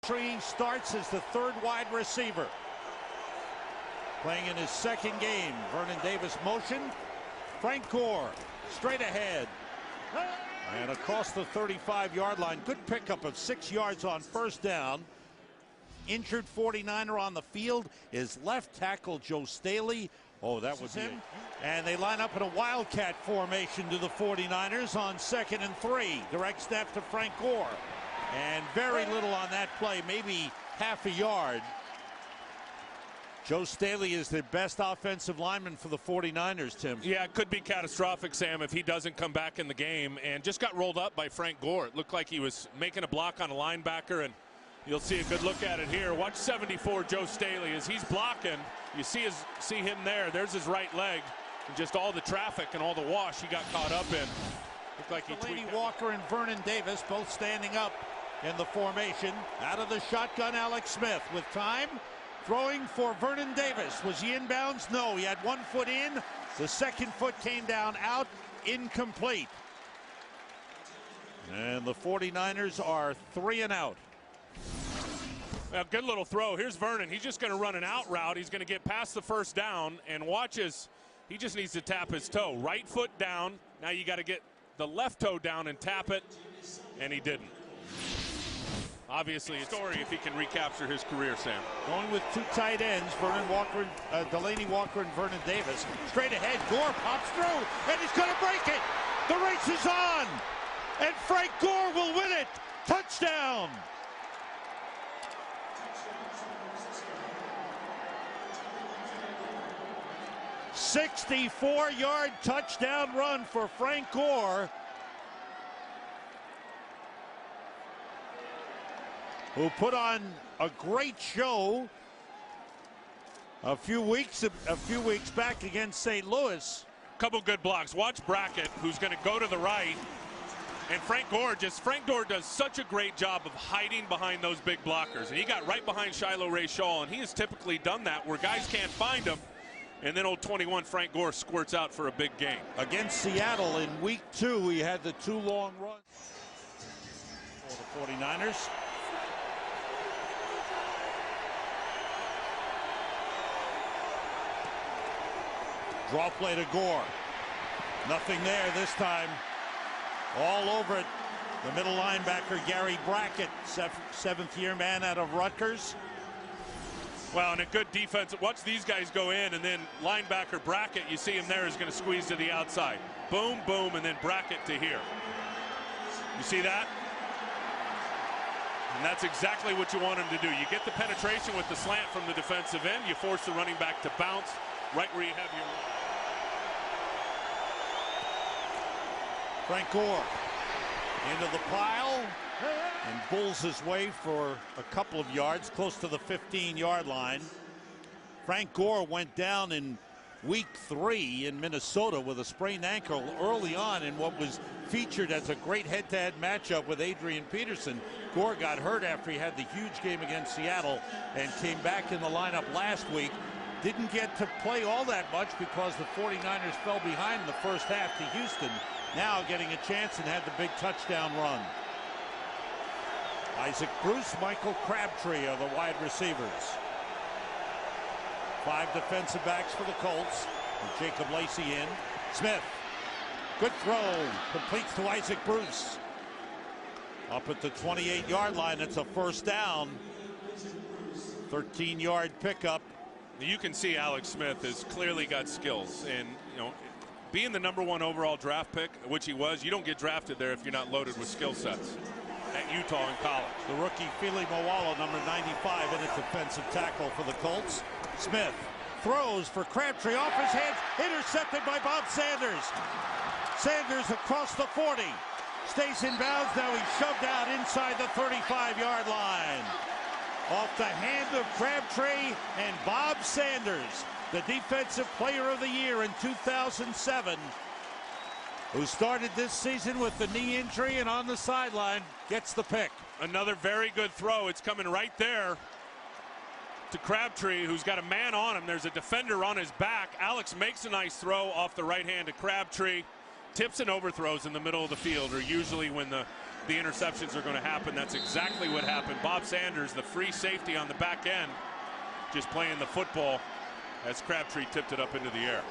Crabtree starts as the third wide receiver. Playing in his second game. Vernon Davis motion. Frank Gore straight ahead. And across the 35-yard line. Good pickup of 6 yards on first down. Injured 49er on the field is left tackle Joe Staley. Oh, that was him. And they line up in a wildcat formation to the 49ers on 2nd and 3. Direct snap to Frank Gore. And very little on that play, maybe half a yard. Joe Staley is the best offensive lineman for the 49ers, Tim. Yeah, it could be catastrophic, Sam, if he doesn't come back in the game. And just got rolled up by Frank Gore. It looked like he was making a block on a linebacker, and you'll see a good look at it here. Watch 74 Joe Staley as he's blocking. You see him there. There's his right leg. And just all the traffic and all the wash he got caught up in. Looked like he Delaney Walker and Vernon Davis both standing up in the formation. Out of the shotgun, Alex Smith with time. Throwing for Vernon Davis. Was he inbounds? No, he had 1 foot in. The second foot came down out. Incomplete. And the 49ers are 3 and out. A good little throw. Here's Vernon. He's just going to run an out route. He's going to get past the first down and watches. He just needs to tap his toe. Right foot down. Now you got to get the left toe down and tap it. And he didn't. Obviously, a story if he can recapture his career, Sam. Going with 2 tight ends, Delaney Walker and Vernon Davis. Straight ahead, Gore pops through, and he's going to break it. The race is on, and Frank Gore will win it. Touchdown. "64-yard touchdown run for Frank Gore, who put on a great show a few weeks back against St. Louis. Couple good blocks. Watch Brackett, who's going to go to the right, and Frank Gore does such a great job of hiding behind those big blockers. And he got right behind Shiloh Ray-Shaw, and he has typically done that where guys can't find him. And then old 21 Frank Gore squirts out for a big game. Against Seattle in week 2, he had the 2 long runs for the 49ers. Draw play to Gore. Nothing there this time. All over it. The middle linebacker, Gary Brackett, 7th-year man out of Rutgers. Well, and a good defense. Watch these guys go in, and then linebacker Brackett, you see him there, is going to squeeze to the outside. Boom, boom, and then Brackett to here. You see that? And that's exactly what you want him to do. You get the penetration with the slant from the defensive end. You force the running back to bounce right where you have your... Frank Gore into the pile and bulls his way for a couple of yards, close to the 15-yard line. Frank Gore went down in week 3 in Minnesota with a sprained ankle early on in what was featured as a great head-to-head matchup with Adrian Peterson. Gore got hurt after he had the huge game against Seattle and came back in the lineup last week. Didn't get to play all that much because the 49ers fell behind in the first half to Houston. Now getting a chance and had the big touchdown run. Isaac Bruce, Michael Crabtree are the wide receivers. 5 defensive backs for the Colts. With Jacob Lacey in. Smith. Good throw. Completes to Isaac Bruce. Up at the 28-yard line. It's a first down. 13-yard pickup. You can see Alex Smith has clearly got skills. And, you know, being the #1 overall draft pick, which he was, you don't get drafted there if you're not loaded with skill sets. At Utah in college. The rookie Fili Moala, number 95, in a defensive tackle for the Colts. Smith throws for Crabtree off his hands, intercepted by Bob Sanders. Sanders across the 40. Stays in bounds, now he's shoved out inside the 35-yard line. Off the hand of Crabtree and Bob Sanders, the defensive player of the year in 2007. Who started this season with the knee injury and on the sideline, gets the pick. Another very good throw. It's coming right there to Crabtree, who's got a man on him. There's a defender on his back. Alex makes a nice throw off the right hand to Crabtree. Tips and overthrows in the middle of the field are usually when the the interceptions are going to happen. That's exactly what happened. Bob Sanders, the free safety on the back end, just playing the football as Crabtree tipped it up into the air.